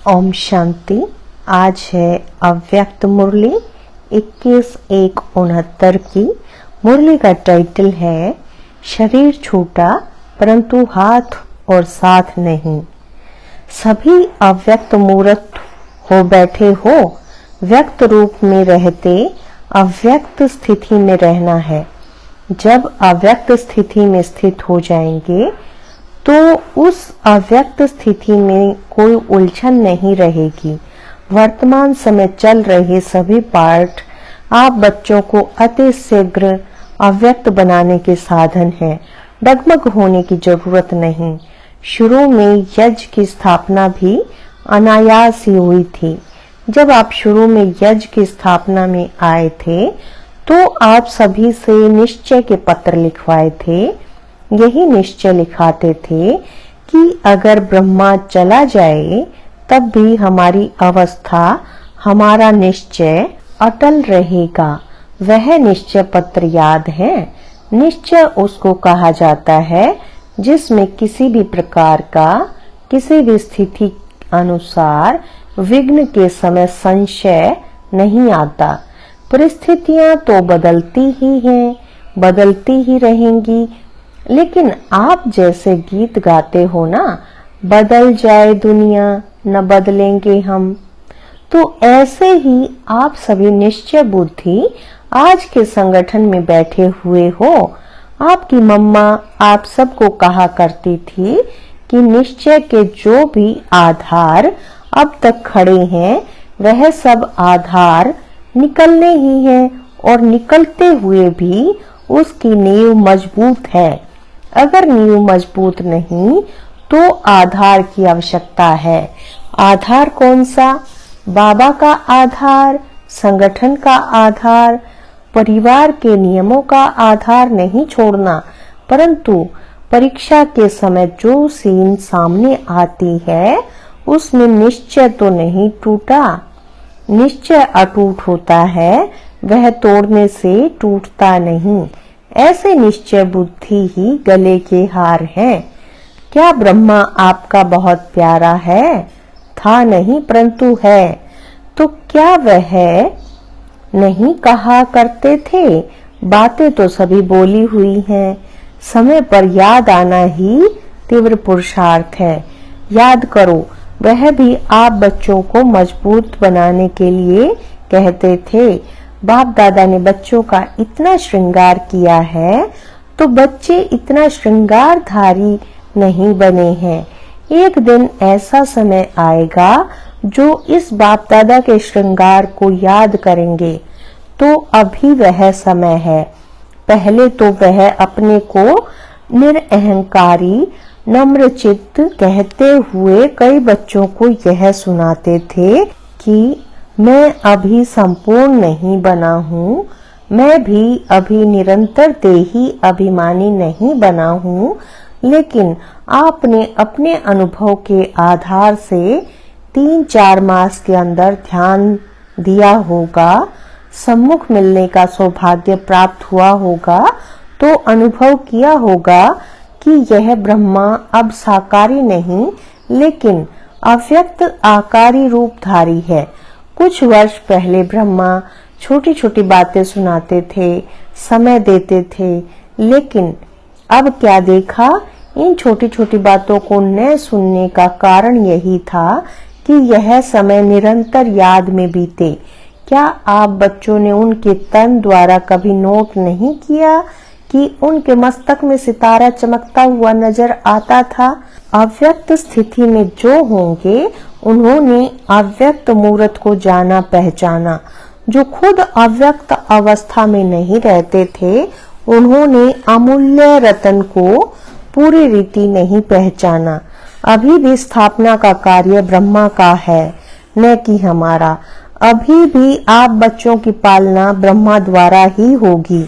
ओम शांति। आज है अव्यक्त मुरली 21/1/69 की। मुरली का टाइटल है शरीर छूटा परंतु हाथ और साथ नहीं। सभी अव्यक्त मूर्त हो बैठे हो, व्यक्त रूप में रहते अव्यक्त स्थिति में रहना है। जब अव्यक्त स्थिति में स्थित हो जाएंगे तो उस अव्यक्त स्थिति में कोई उलझन नहीं रहेगी। वर्तमान समय चल रहे सभी पाठ आप बच्चों को अति शीघ्र अव्यक्त बनाने के साधन हैं। डगमग होने की जरूरत नहीं। शुरू में यज्ञ की स्थापना भी अनायास ही हुई थी। जब आप शुरू में यज्ञ की स्थापना में आए थे तो आप सभी से निश्चय के पत्र लिखवाए थे। यही निश्चय लिखाते थे कि अगर ब्रह्मा चला जाए तब भी हमारी अवस्था, हमारा निश्चय अटल रहेगा। वह निश्चय पत्र याद है। निश्चय उसको कहा जाता है जिसमें किसी भी प्रकार का, किसी भी स्थिति अनुसार विघ्न के समय संशय नहीं आता। परिस्थितियां तो बदलती ही हैं, बदलती ही रहेंगी, लेकिन आप जैसे गीत गाते हो ना, बदल जाए दुनिया न बदलेंगे हम, तो ऐसे ही आप सभी निश्चय बुद्धि आज के संगठन में बैठे हुए हो। आपकी मम्मा आप सबको कहा करती थी कि निश्चय के जो भी आधार अब तक खड़े हैं वह सब आधार निकलने ही हैं और निकलते हुए भी उसकी नींव मजबूत है। अगर नींव मजबूत नहीं तो आधार की आवश्यकता है। आधार कौन सा? बाबा का आधार, संगठन का आधार, परिवार के नियमों का आधार नहीं छोड़ना। परंतु परीक्षा के समय जो सीन सामने आती है उसमें निश्चय तो नहीं टूटा। निश्चय अटूट होता है, वह तोड़ने से टूटता नहीं। ऐसे निश्चय बुद्धि ही गले के हार हैं। क्या ब्रह्मा आपका बहुत प्यारा है? था नहीं परंतु है। तो क्या वह नहीं कहा करते थे? बातें तो सभी बोली हुई हैं। समय पर याद आना ही तीव्र पुरुषार्थ है। याद करो, वह भी आप बच्चों को मजबूत बनाने के लिए कहते थे। बाप दादा ने बच्चों का इतना श्रृंगार किया है तो बच्चे इतना श्रृंगारधारी नहीं बने हैं। एक दिन ऐसा समय आएगा जो इस बाप दादा के श्रृंगार को याद करेंगे। तो अभी वह समय है। पहले तो वह अपने को निरअहंकारी, नम्र चित्त कहते हुए कई बच्चों को यह सुनाते थे कि मैं अभी संपूर्ण नहीं बना हूँ, मैं भी अभी निरंतर देही अभिमानी नहीं बना हूँ। लेकिन आपने अपने अनुभव के आधार से 3-4 मास के अंदर ध्यान दिया होगा, सम्मुख मिलने का सौभाग्य प्राप्त हुआ होगा, तो अनुभव किया होगा कि यह ब्रह्मा अब साकारी नहीं लेकिन अव्यक्त आकारी रूपधारी है। कुछ वर्ष पहले ब्रह्मा छोटी छोटी बातें सुनाते थे, समय देते थे, लेकिन अब क्या देखा? इन छोटी छोटी बातों को न सुनने का कारण यही था कि यह समय निरंतर याद में बीते। क्या आप बच्चों ने उनके तन द्वारा कभी नोट नहीं किया कि उनके मस्तक में सितारा चमकता हुआ नजर आता था? अव्यक्त स्थिति में जो होंगे उन्होंने अव्यक्त मूर्त को जाना पहचाना। जो खुद अव्यक्त अवस्था में नहीं रहते थे उन्होंने अमूल्य रतन को पूरी रीति नहीं पहचाना। अभी भी स्थापना का कार्य ब्रह्मा का है, न कि हमारा। अभी भी आप बच्चों की पालना ब्रह्मा द्वारा ही होगी।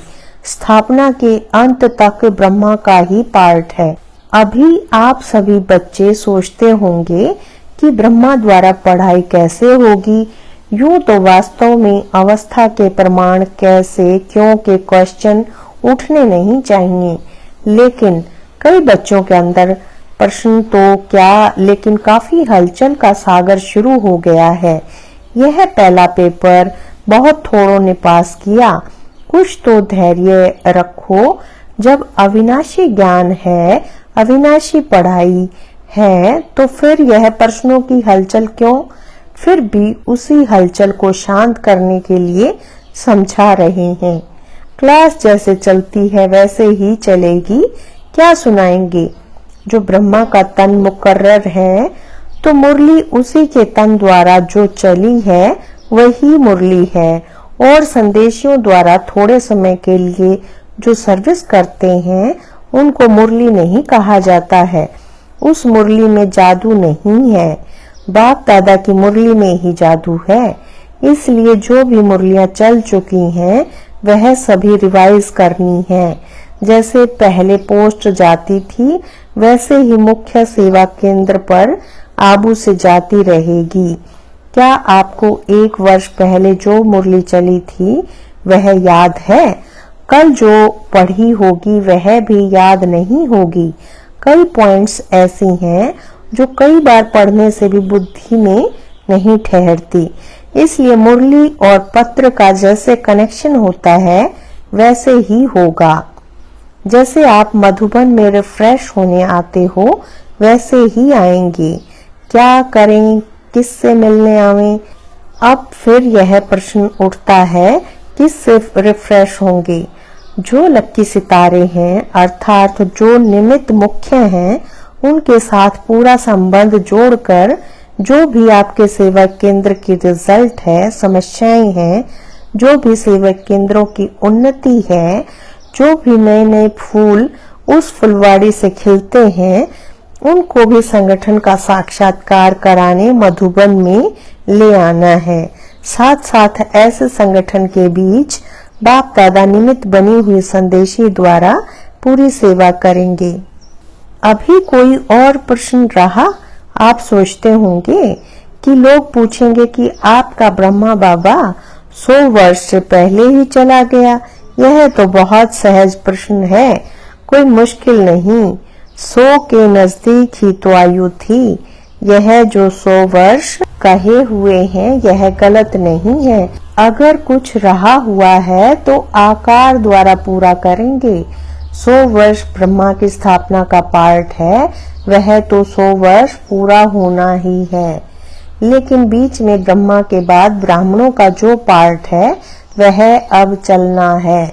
स्थापना के अंत तक ब्रह्मा का ही पार्ट है। अभी आप सभी बच्चे सोचते होंगे कि ब्रह्मा द्वारा पढ़ाई कैसे होगी। यूं तो वास्तव में अवस्था के प्रमाण कैसे, क्यों के क्वेश्चन उठने नहीं चाहिए, लेकिन कई बच्चों के अंदर प्रश्न तो क्या, लेकिन काफी हलचल का सागर शुरू हो गया है। यह पहला पेपर बहुत थोड़ों ने पास किया। कुछ तो धैर्य रखो। जब अविनाशी ज्ञान है, अविनाशी पढ़ाई है, तो फिर यह प्रश्नों की हलचल क्यों? फिर भी उसी हलचल को शांत करने के लिए समझा रहे हैं। क्लास जैसे चलती है वैसे ही चलेगी। क्या सुनाएंगे? जो ब्रह्मा का तन मुकर्रर है, तो मुरली उसी के तन द्वारा जो चली है वही मुरली है। और संदेशियों द्वारा थोड़े समय के लिए जो सर्विस करते हैं उनको मुरली नहीं कहा जाता है। उस मुरली में जादू नहीं है, बाप दादा की मुरली में ही जादू है। इसलिए जो भी मुरलियां चल चुकी हैं वह सभी रिवाइज करनी है। जैसे पहले पोस्ट जाती थी वैसे ही मुख्य सेवा केंद्र पर आबू से जाती रहेगी। क्या आपको 1 वर्ष पहले जो मुरली चली थी वह याद है? कल जो पढ़ी होगी वह भी याद नहीं होगी। कई पॉइंट्स ऐसी हैं जो कई बार पढ़ने से भी बुद्धि में नहीं ठहरती। इसलिए मुरली और पत्र का जैसे कनेक्शन होता है वैसे ही होगा। जैसे आप मधुबन में रिफ्रेश होने आते हो वैसे ही आएंगे। क्या करें, किससे मिलने आवें? अब फिर यह प्रश्न उठता है, किससे रिफ्रेश होंगे? जो लक्की सितारे हैं, अर्थात जो निमित्त मुख्य हैं, उनके साथ पूरा संबंध जोड़कर जो भी आपके सेवक केंद्र की रिजल्ट है, समस्याएं हैं, जो भी सेवक केंद्रों की उन्नति है, जो भी नए नए फूल उस फुलवाड़ी से खिलते हैं, उनको भी संगठन का साक्षात्कार कराने मधुबन में ले आना है। साथ साथ ऐसे संगठन के बीच बाप दादा निमित्त बनी हुई संदेशी द्वारा पूरी सेवा करेंगे। अभी कोई और प्रश्न रहा? आप सोचते होंगे कि लोग पूछेंगे कि आपका ब्रह्मा बाबा 100 वर्ष से पहले ही चला गया। यह तो बहुत सहज प्रश्न है, कोई मुश्किल नहीं। 100 के नजदीक ही तो आयु थी। यह जो 100 वर्ष कहे हुए हैं यह गलत नहीं है। अगर कुछ रहा हुआ है तो आकार द्वारा पूरा करेंगे। 100 वर्ष ब्रह्मा की स्थापना का पार्ट है, वह तो 100 वर्ष पूरा होना ही है। लेकिन बीच में ब्रह्मा के बाद ब्राह्मणों का जो पार्ट है वह अब चलना है।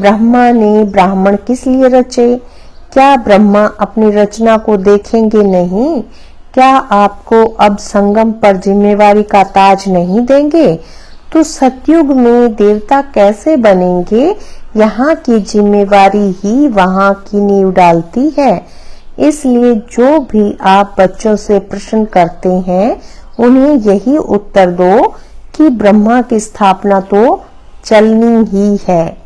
ब्रह्मा ने ब्राह्मण किस लिए रचे? क्या ब्रह्मा अपनी रचना को देखेंगे नहीं? क्या आपको अब संगम पर जिम्मेवारी का ताज नहीं देंगे? तो सतयुग में देवता कैसे बनेंगे? यहाँ की जिम्मेवारी ही वहाँ की नींव डालती है। इसलिए जो भी आप बच्चों से प्रश्न करते हैं उन्हें यही उत्तर दो कि ब्रह्मा की स्थापना तो चलनी ही है।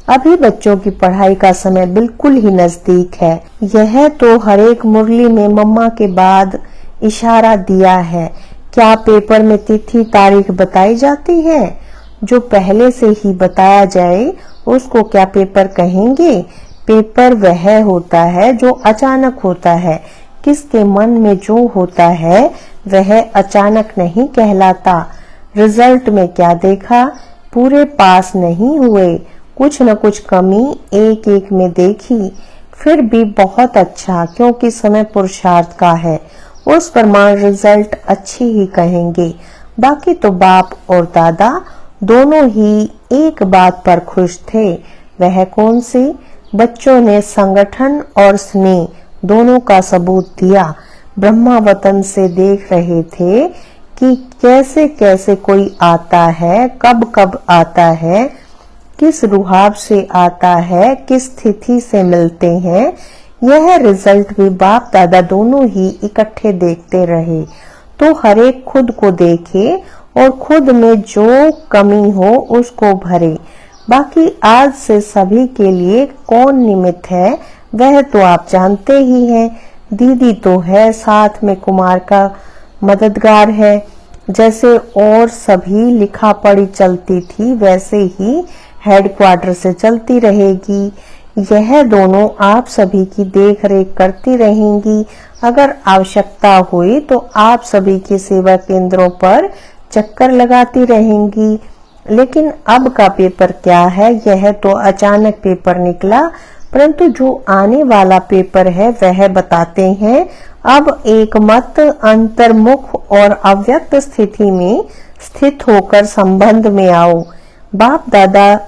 अभी बच्चों की पढ़ाई का समय बिल्कुल ही नजदीक है। यह तो हर एक मुरली में मम्मा के बाद इशारा दिया है। क्या पेपर में तिथि तारीख बताई जाती है? जो पहले से ही बताया जाए उसको क्या पेपर कहेंगे? पेपर वह होता है जो अचानक होता है। किसके मन में जो होता है वह अचानक नहीं कहलाता। रिजल्ट में क्या देखा? पूरे पास नहीं हुए, कुछ न कुछ कमी एक एक में देखी। फिर भी बहुत अच्छा, क्योंकि समय पुरुषार्थ का है। उस प्रमाण रिजल्ट अच्छी ही कहेंगे। बाकी तो बाप और दादा दोनों ही एक बात पर खुश थे। वह कौन सी? बच्चों ने संगठन और स्नेह दोनों का सबूत दिया। ब्रह्मा वतन से देख रहे थे कि कैसे कैसे कोई आता है, कब कब आता है, किस रुहाब से आता है, किस तिथि से मिलते हैं। यह रिजल्ट भी बाप दादा दोनों ही इकट्ठे देखते रहे। तो हर एक खुद को देखे और खुद में जो कमी हो उसको भरे। बाकी आज से सभी के लिए कौन निमित्त है वह तो आप जानते ही हैं। दीदी तो है, साथ में कुमार का मददगार है। जैसे और सभी लिखा पढ़ी चलती थी वैसे ही हेडक्वार्टर से चलती रहेगी। यह दोनों आप सभी की देख रेख करती रहेंगी। अगर आवश्यकता हुई तो आप सभी के सेवा केंद्रों पर चक्कर लगाती रहेंगी। लेकिन अब का पेपर क्या है, यह तो अचानक पेपर निकला, परंतु जो आने वाला पेपर है वह बताते हैं। अब एक मत अंतर्मुख और अव्यक्त स्थिति में स्थित होकर संबंध में आओ। बाप दादा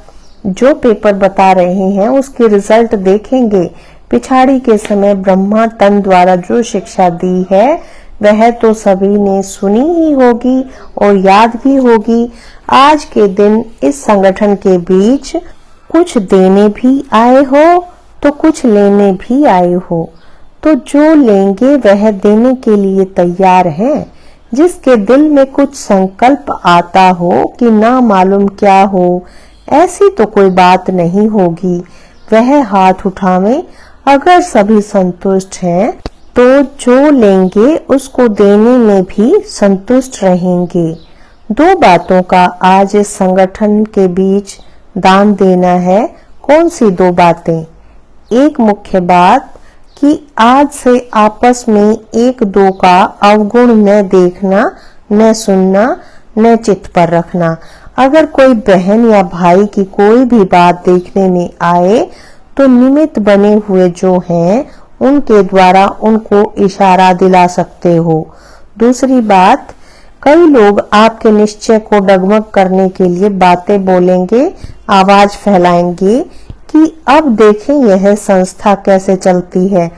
जो पेपर बता रहे हैं उसके रिजल्ट देखेंगे। पिछाड़ी के समय ब्रह्मा तन द्वारा जो शिक्षा दी है वह तो सभी ने सुनी ही होगी और याद भी होगी। आज के दिन इस संगठन के बीच कुछ देने भी आए हो तो कुछ लेने भी आए हो, तो जो लेंगे वह देने के लिए तैयार हैं। जिसके दिल में कुछ संकल्प आता हो कि ना मालूम क्या हो, ऐसी तो कोई बात नहीं होगी, वह हाथ उठावे। अगर सभी संतुष्ट हैं तो जो लेंगे उसको देने में भी संतुष्ट रहेंगे। दो बातों का आज इस संगठन के बीच दान देना है। कौन सी दो बातें? एक मुख्य बात कि आज से आपस में एक दो का अवगुण न देखना, न सुनना, न चित्त पर रखना। अगर कोई बहन या भाई की कोई भी बात देखने में आए तो निमित्त बने हुए जो हैं उनके द्वारा उनको इशारा दिला सकते हो। दूसरी बात, कई लोग आपके निश्चय को डगमग करने के लिए बातें बोलेंगे, आवाज फैलाएंगे कि अब देखें यह संस्था कैसे चलती है,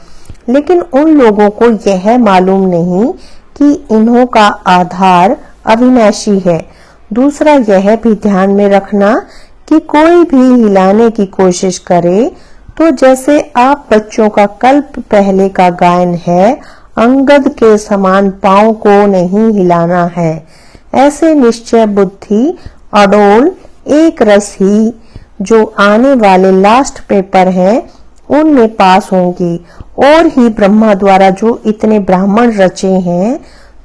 लेकिन उन लोगों को यह मालूम नहीं कि इन्हों का आधार अविनाशी है। दूसरा यह भी ध्यान में रखना कि कोई भी हिलाने की कोशिश करे तो जैसे आप बच्चों का कल्प पहले का गायन है, अंगद के समान पांव को नहीं हिलाना है। ऐसे निश्चय बुद्धि अडोल एक रस ही जो आने वाले लास्ट पेपर हैं उनमें पास होंगी। और ही ब्रह्मा द्वारा जो इतने ब्राह्मण रचे हैं,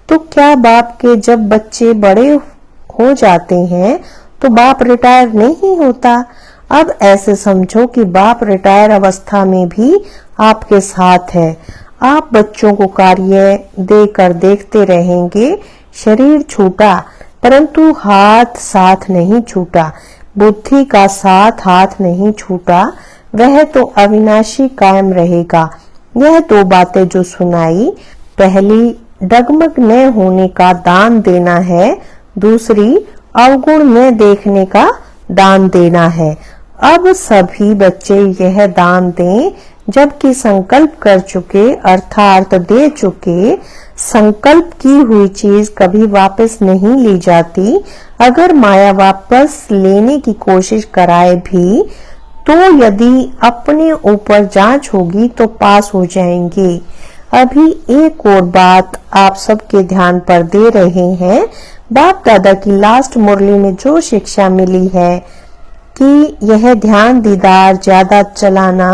तो क्या बाप के जब बच्चे बड़े हो जाते हैं तो बाप रिटायर नहीं होता? अब ऐसे समझो कि बाप रिटायर अवस्था में भी आपके साथ है। आप बच्चों को कार्य देकर देखते रहेंगे। शरीर छूटा परंतु हाथ साथ नहीं छूटा, बुद्धि का साथ हाथ नहीं छूटा, वह तो अविनाशी कायम रहेगा। यह दो बातें जो सुनाई, पहली डगमग न होने का दान देना है, दूसरी अवगुण न देखने का दान देना है। अब सभी बच्चे यह दान दें जबकि संकल्प कर चुके अर्थात दे चुके। संकल्प की हुई चीज कभी वापस नहीं ली जाती। अगर माया वापस लेने की कोशिश कराए भी तो यदि अपने ऊपर जांच होगी तो पास हो जाएंगे। अभी एक और बात आप सबके ध्यान पर दे रहे हैं। बाप दादा की लास्ट मुरली में जो शिक्षा मिली है कि यह ध्यान दीदार ज्यादा चलाना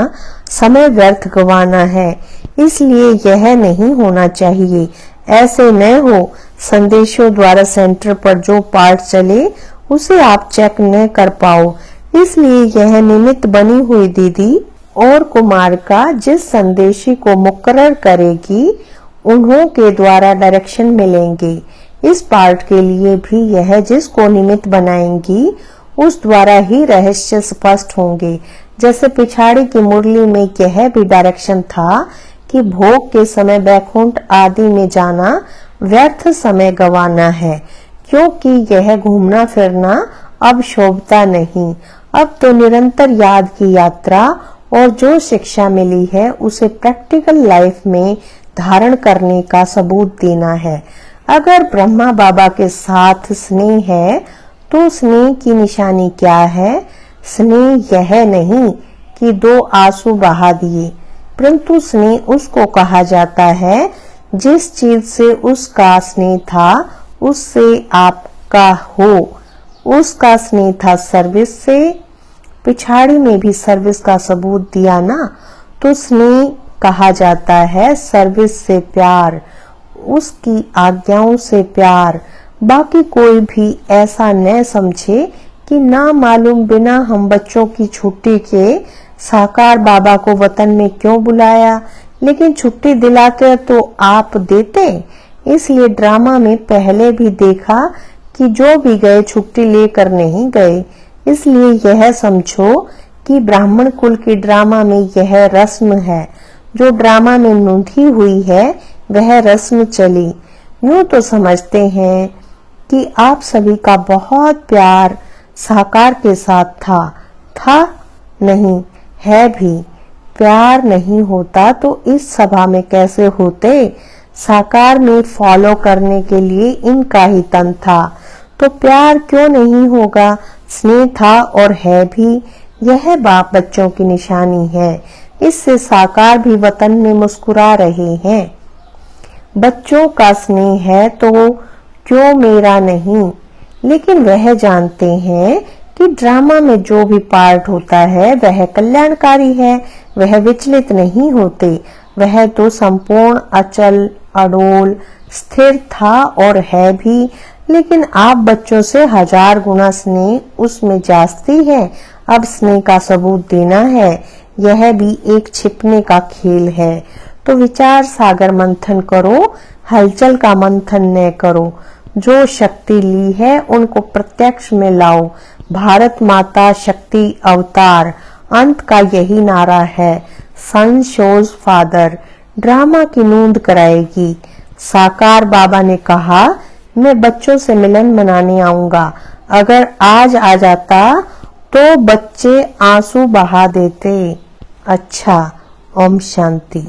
समय व्यर्थ गवाना है, इसलिए यह नहीं होना चाहिए। ऐसे न हो संदेशों द्वारा सेंटर पर जो पाठ चले उसे आप चेक न कर पाओ, इसलिए यह निमित्त बनी हुई दीदी और कुमार का जिस संदेशी को मुकर्रर करेगी उन्हों के द्वारा डायरेक्शन मिलेंगे। इस पार्ट के लिए भी यह जिसको निमित्त बनाएंगी उस द्वारा ही रहस्य स्पष्ट होंगे। जैसे पिछाड़ी की मुरली में यह भी डायरेक्शन था कि भोग के समय बैकुंठ आदि में जाना व्यर्थ समय गवाना है, क्योंकि यह घूमना फिरना अब शोभता नहीं। अब तो निरंतर याद की यात्रा और जो शिक्षा मिली है उसे प्रैक्टिकल लाइफ में धारण करने का सबूत देना है। अगर ब्रह्मा बाबा के साथ स्नेह है तो स्नेह की निशानी क्या है? स्नेह यह नहीं कि दो आंसू बहा दिए, परंतु स्नेह उसको कहा जाता है जिस चीज से उसका स्नेह था उससे आपका हो। उसका स्नेह था सर्विस से, पिछाड़ी में भी सर्विस का सबूत दिया ना, तो स्नेह कहा जाता है सर्विस से प्यार, उसकी आज्ञाओं से प्यार। बाकी कोई भी ऐसा न समझे कि ना मालूम बिना हम बच्चों की छुट्टी के साकार बाबा को वतन में क्यों बुलाया, लेकिन छुट्टी दिलाकर तो आप देते। इसलिए ड्रामा में पहले भी देखा कि जो भी गए छुट्टी लेकर नहीं गए। इसलिए यह समझो कि ब्राह्मण कुल के ड्रामा में यह रस्म है। जो ड्रामा में नूंधी हुई है वह रस्म चली। यूं तो समझते हैं कि आप सभी का बहुत प्यार साकार के साथ था नहीं, है भी। प्यार नहीं होता तो इस सभा में कैसे होते। साकार में फॉलो करने के लिए इनका ही तन था, तो प्यार क्यों नहीं होगा। स्नेह था और है भी। यह बाप बच्चों की निशानी है। इससे साकार भी वतन में मुस्कुरा रहे हैं। बच्चों का स्नेह है तो क्यों मेरा नहीं। लेकिन वह जानते हैं कि ड्रामा में जो भी पार्ट होता है वह कल्याणकारी है। वह विचलित नहीं होते। वह तो संपूर्ण अचल अडोल स्थिर था और है भी। लेकिन आप बच्चों से 1000 गुना स्नेह उसमें जास्ती है। अब स्नेह का सबूत देना है। यह भी एक छिपने का खेल है। तो विचार सागर मंथन करो, हलचल का मंथन न करो। जो शक्ति ली है उनको प्रत्यक्ष में लाओ। भारत माता शक्ति अवतार, अंत का यही नारा है। सन शोज फादर। ड्रामा की नूंद कराएगी। साकार बाबा ने कहा, मैं बच्चों से मिलन मनाने आऊंगा। अगर आज आ जाता तो बच्चे आंसू बहा देते। अच्छा, ओम शांति।